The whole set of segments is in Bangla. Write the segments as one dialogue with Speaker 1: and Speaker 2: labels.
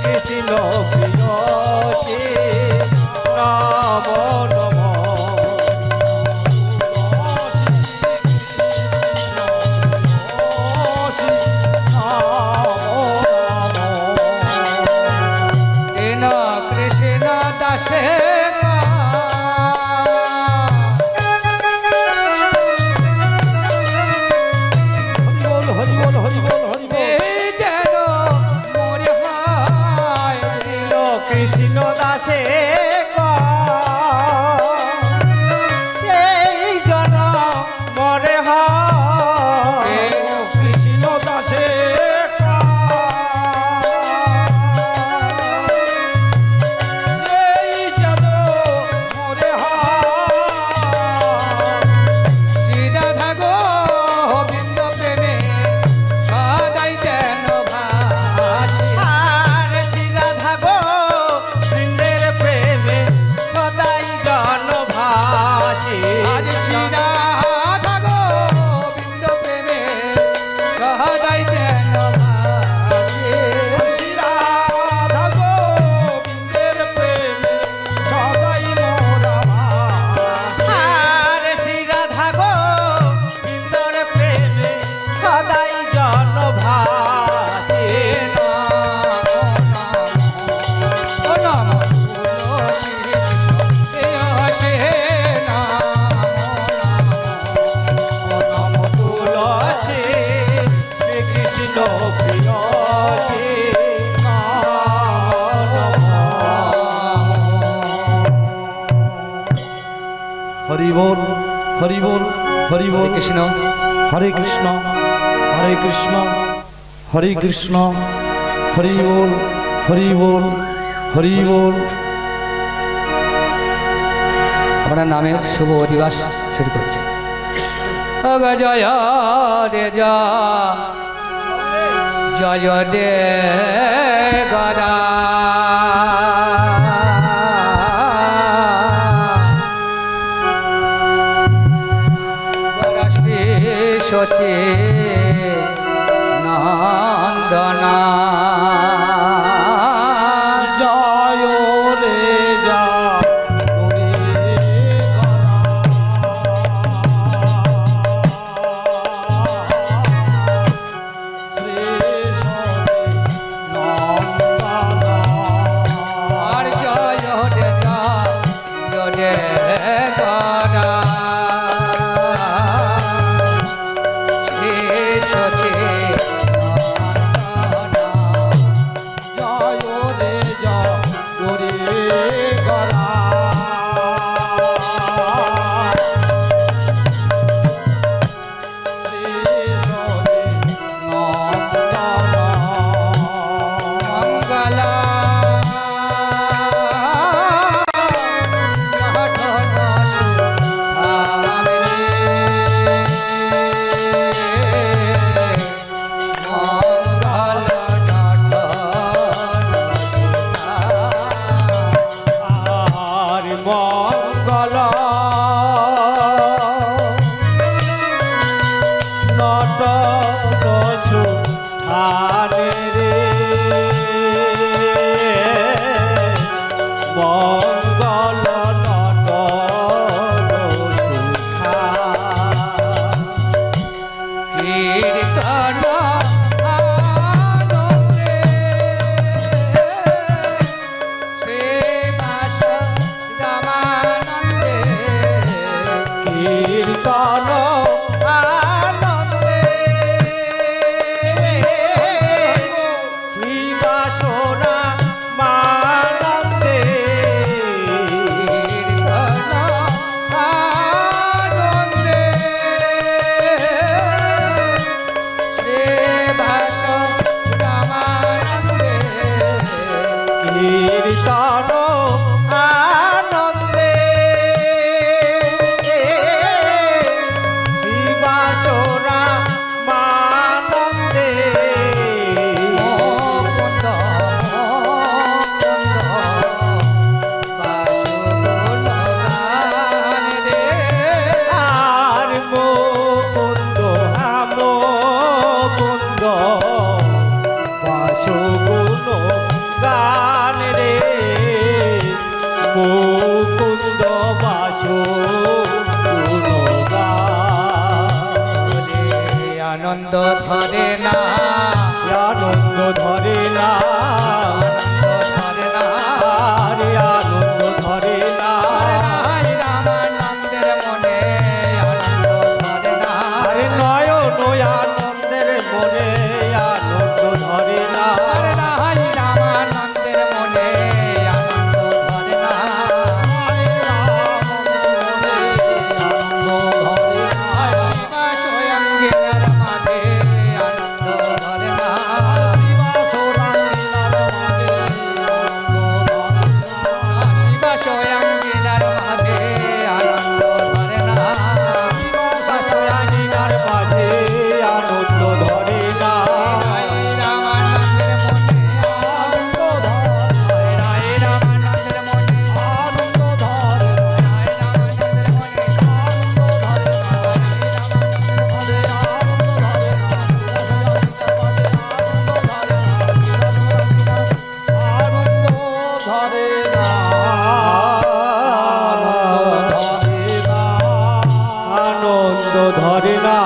Speaker 1: কৃষ্ণ প্রিয়সী নম নম
Speaker 2: দীন কৃষ্ণ দাসে
Speaker 1: কৃষ্ণ দাসে এই জন মরে কৃষ্ণ দাসে এই জন মরে
Speaker 2: শ্রীরাধা গোবিন্দ প্রেমে সদাই যেন ভাসি আজ শ্রীরাধা গোবিন্দ প্রেমে সদাই যেন ভাসি
Speaker 1: শ্রীরাধা গোবিন্দের প্রেমে সদাই মোরা ভাসি শ্রীরাধা গোবিন্দের প্রেমে সদাই জন ভাসি
Speaker 2: ও নম তুলসী প্রেয়সী
Speaker 1: কৃষ্ণ প্রিয়সী হরি বল হরি বল হরি বল
Speaker 2: কৃষ্ণ
Speaker 1: হরে কৃষ্ণ হরে কৃষ্ণ হরে কৃষ্ণ হরি বল হরি বল হরি বল।
Speaker 2: আপনার নামের শুভ অধিবাস শুরু করছি। জয় রে জয় রে গরা শ্রী শচী নন্দনা
Speaker 1: জয় রে
Speaker 2: আর জয় রে জয় রে গরা শ্রী শচী
Speaker 3: মুকুন্দ বাসো
Speaker 2: বলে আনন্দ ধরে না
Speaker 3: আনন্দ ধরে না
Speaker 2: ধরে না
Speaker 3: আরে আনন্দ ধরে না
Speaker 2: রাই রামানন্দের মনে আনন্দ ধরে না
Speaker 3: আরে নয়ন আনন্দের মনে আনন্দ ধরে না
Speaker 2: রাই রামানন্দের মনে আনন্দ ধরে না শিবা স্বয়ংগিনার মাঝে আনন্দ ধরে না শিবা স্বয়ংগিনার মাঝে আনন্দ ধরে না
Speaker 3: সয়ানিনার মাঝে আনন্দ ধরে না
Speaker 2: রাই রামানন্দের মনে রাই রামানন্দের মনে রাই রামানন্দের মনে
Speaker 3: আনন্দ ধরে না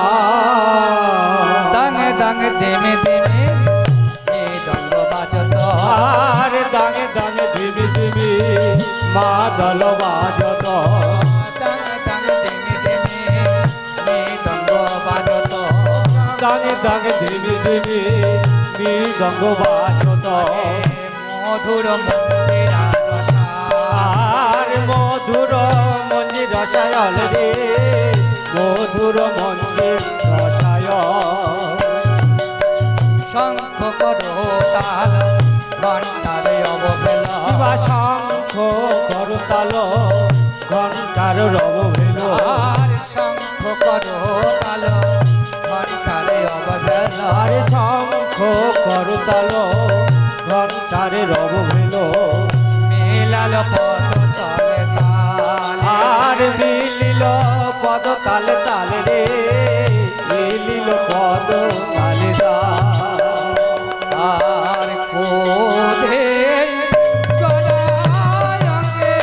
Speaker 2: দাঙে দাঙে দেমে দেমে এ দণ্ড বাজত
Speaker 3: আর দাঙে দাঙে ধিমি ধিমি মা দল বাজত
Speaker 2: দাঙে দাঙে দেমে দেমে এ দণ্ড বাজত
Speaker 3: দাঙে দাঙে ধিমি ধিমি মৃদঙ্গ বাজত
Speaker 2: মধুর মন্দির
Speaker 3: আর মধুর মন্দির রসায়ন রে মধুর মন্দির রসায়ন
Speaker 2: শঙ্খ করো তাল ঘণ্টারে অবহেল
Speaker 3: কিবা শঙ্খ করতাল ঘণ্টার রব ভেল
Speaker 2: আর শঙ্খ করো তাল ঘণ্টারে অবহেল
Speaker 3: আরে শঙ্খ করতাল ঘণ্টারে রব ভেল
Speaker 2: মেলাল পদ তলে তাল
Speaker 3: আর মিলিল পদ তালে তালে রে মিলিল পদ তালে তাল
Speaker 2: আর কোধে গড়ায়ঙ্গে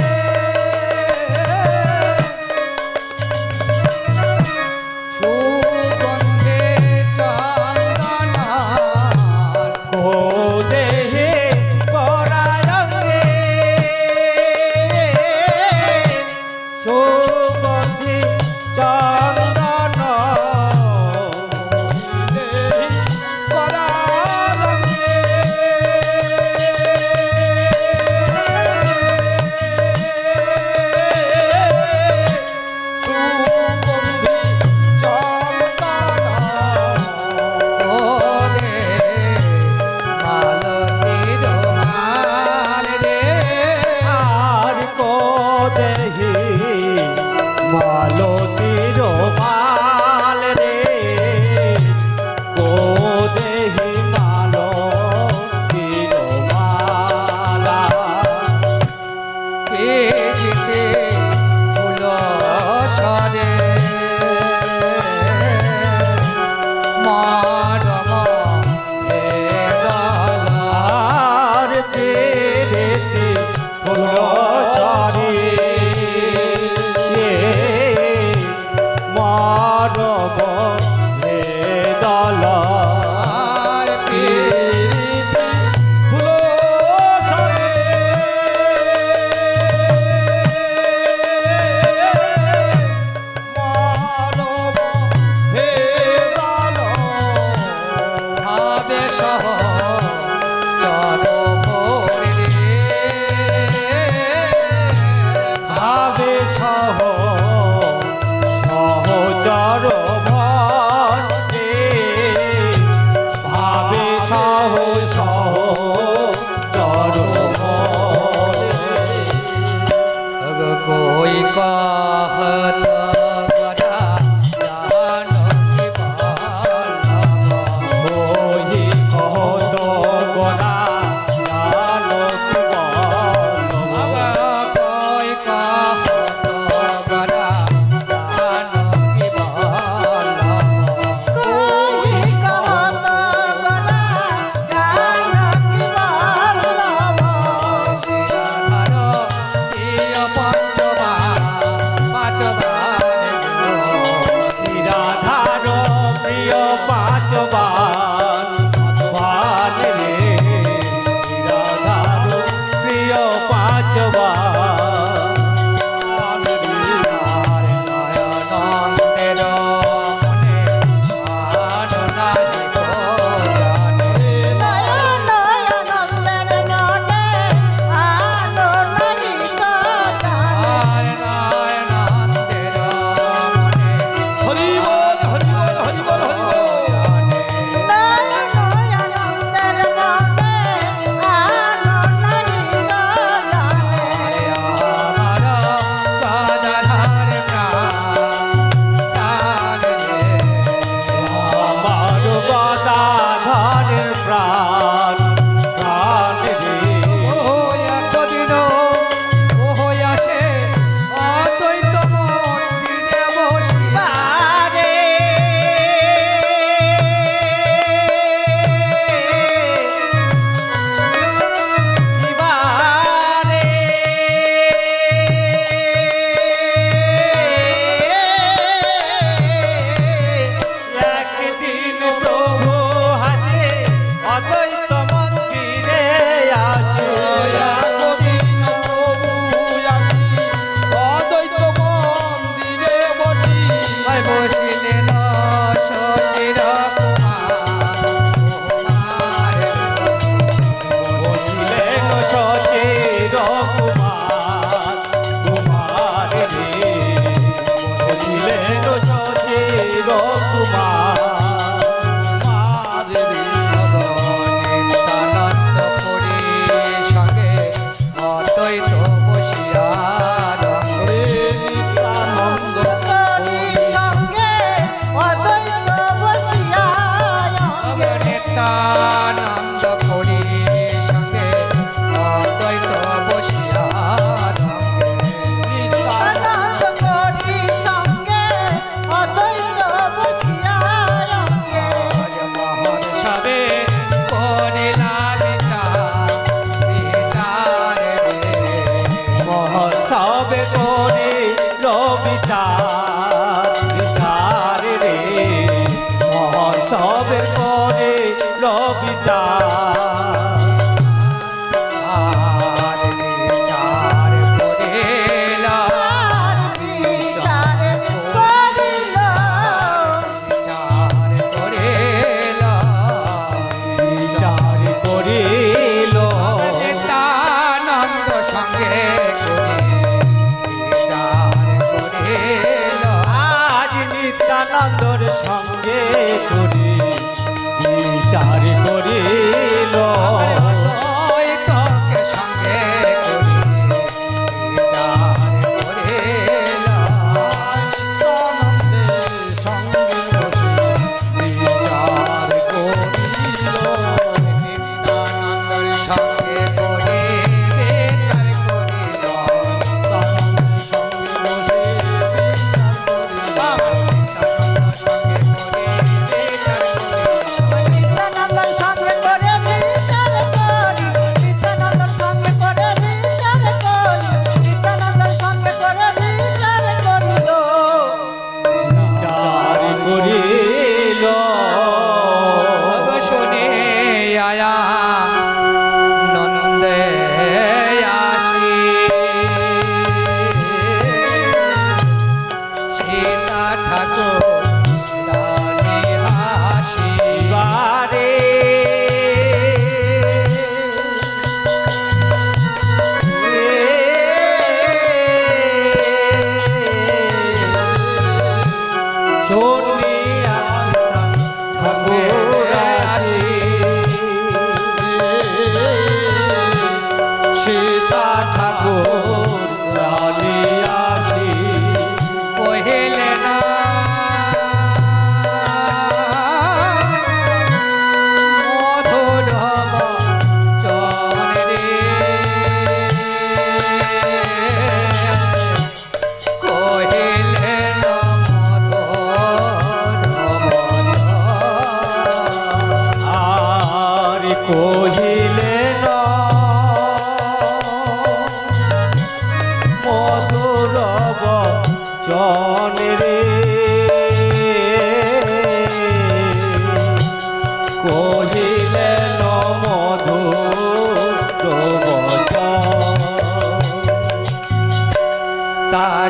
Speaker 2: সুগন্ধে চন্দনার
Speaker 3: ও দেহে পরায়ঙ্গে সুগন্ধি চন্দন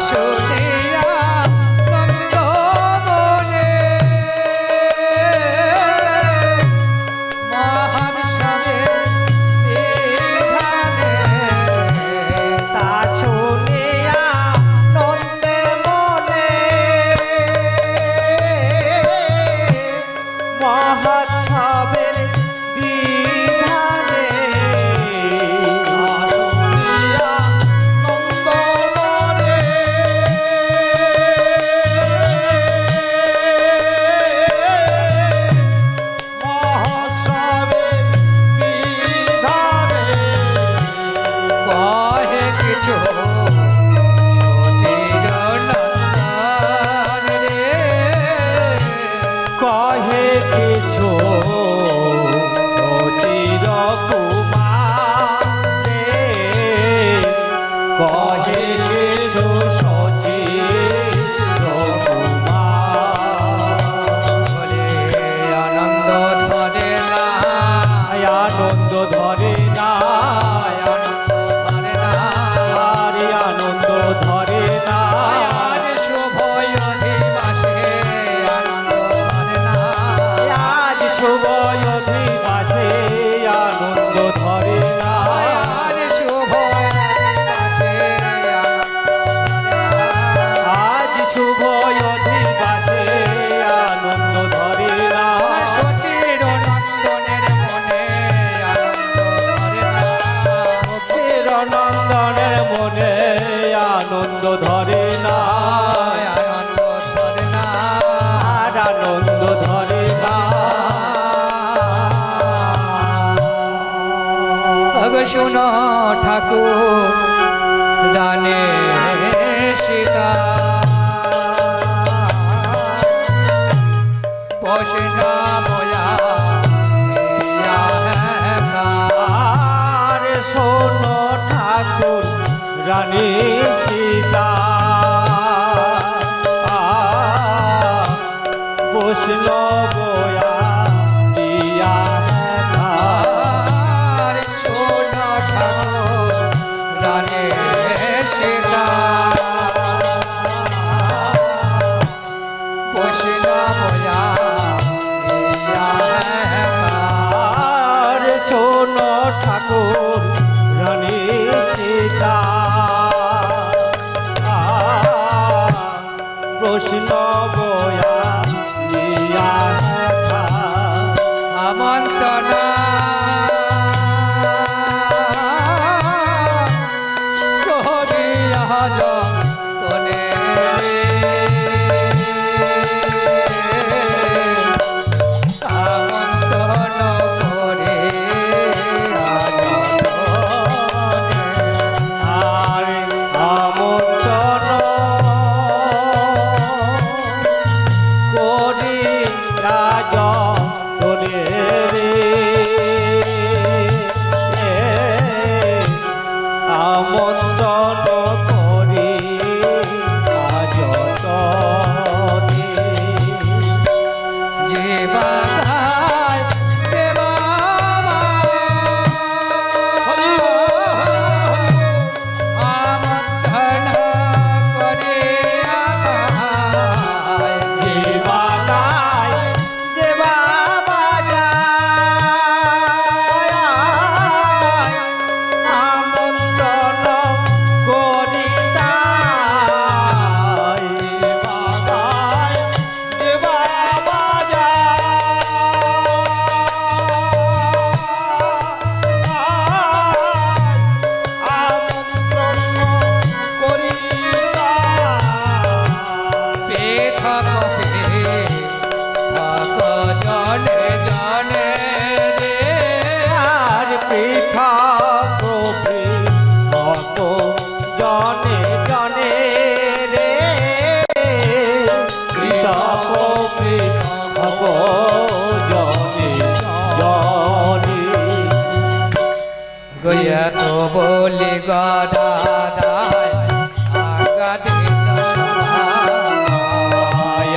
Speaker 2: শুনিয়া নন্দ মনে মহোৎসবের বিধানে
Speaker 3: তা শুনিয়া নন্দে মনে মহোৎসবের বিধানে
Speaker 1: শুনিয়া নন্দমনে মহোৎসবের বিধানে
Speaker 2: কহে কিছু সচির নন্দন রে
Speaker 3: কহে কিছু সচির কুমার রে কহে কিছু সচির কুমার
Speaker 2: বলে আনন্দ ধরে না
Speaker 3: আনন্দ ধরে না
Speaker 2: ধরে না
Speaker 3: আরে আনন্দ ধরে না
Speaker 2: আজ শুভ অধিবাসে আনন্দ ধরে না
Speaker 3: আজ শুভ অধিবাসে আনন্দ ধরে না
Speaker 2: আজ শুভ অধিবাসে
Speaker 3: আজ শুভ অধিবাসে আনন্দ ধরে না
Speaker 2: সচির নন্দনের মনে আনন্দ ধরে না
Speaker 3: ফের নন্দনের মনে আনন্দ ধরে না
Speaker 2: আনন্দ ধরে না
Speaker 3: আর আনন্দ ধরে না
Speaker 2: শুনো ঠাকুর জানে সীতা বসনা বয়া
Speaker 3: আর শোনো ঠাকুর রানী সীতা বৈষ্ণবয়া দিয়া
Speaker 2: আর শোনো ঠাকুর জানে সীতা বসনা বয়া
Speaker 3: আর শোনো ঠাকুর রানী সীতা প্রশ্ন বয়া দিয়া
Speaker 2: আমন্ত্রণা করিয়া যতনে আমন্ত্রণ করে
Speaker 3: আর আমন্ত্রণ করি রাজ তোরে রে আমন্ত্রণ করি রাজ তোরে
Speaker 2: যে বাধায় যে বাবা
Speaker 1: হরি বল,
Speaker 2: আমন্ত্রণ করে আমায়
Speaker 3: যে বাগায় যে বাবা যায় আমন্ত্রণ করি তাই
Speaker 1: বাবায় যে বাবা আমন্ত্রণ করি
Speaker 2: পৃথক পৃথক জনে জনে রে
Speaker 3: আর পৃথক পৃথক জনে জনে রে পৃথক পৃথক জনে জনে
Speaker 2: গয়া তো বলি গদাদায় আগা দিল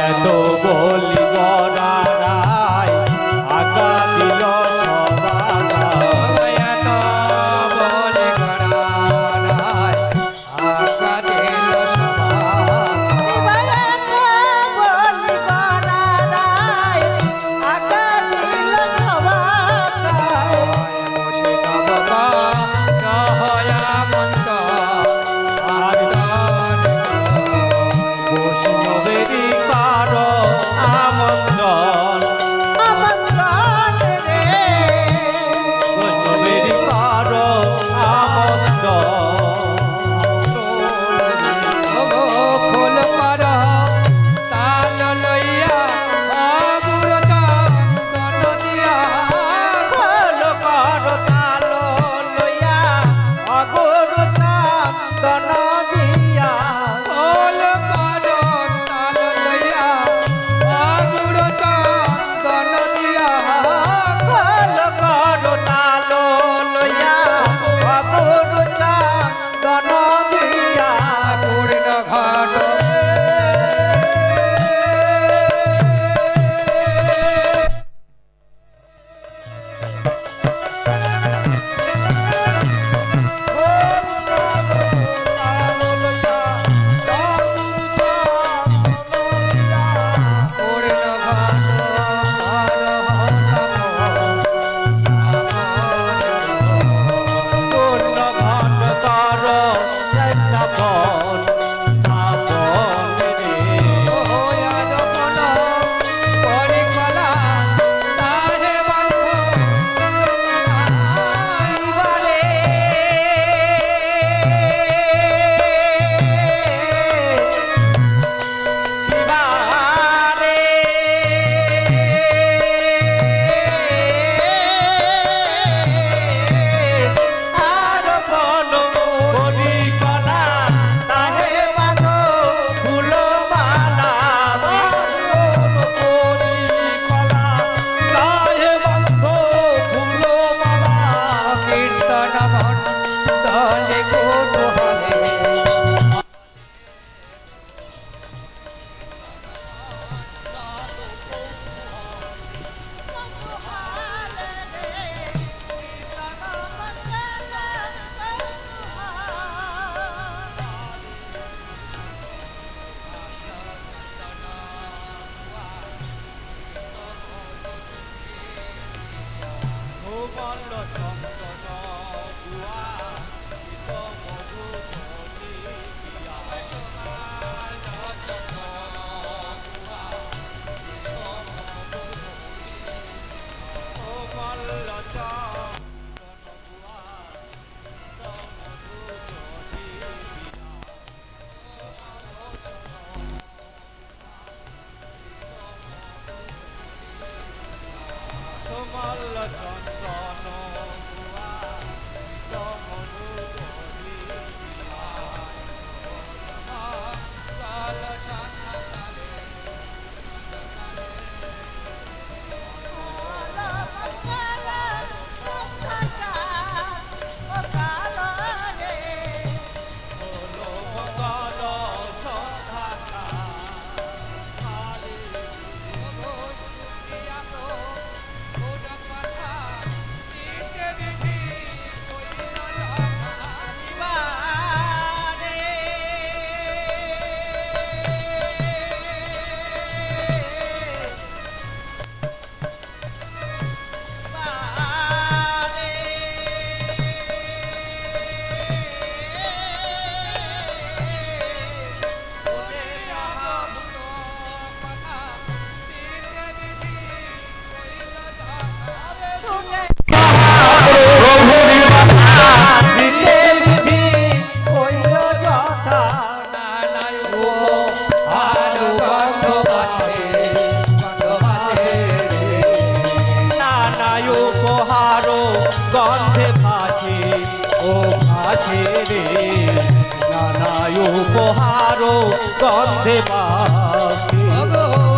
Speaker 3: এত বলি বরারায় আগা দিল সবাই
Speaker 2: গয়া তো বলি গদাদায় আগা দিল সভা দলে কৌতূহলে
Speaker 3: গন্ধে ভাসে ও ভাসে রে নানা উপহার গন্ধে ভাসে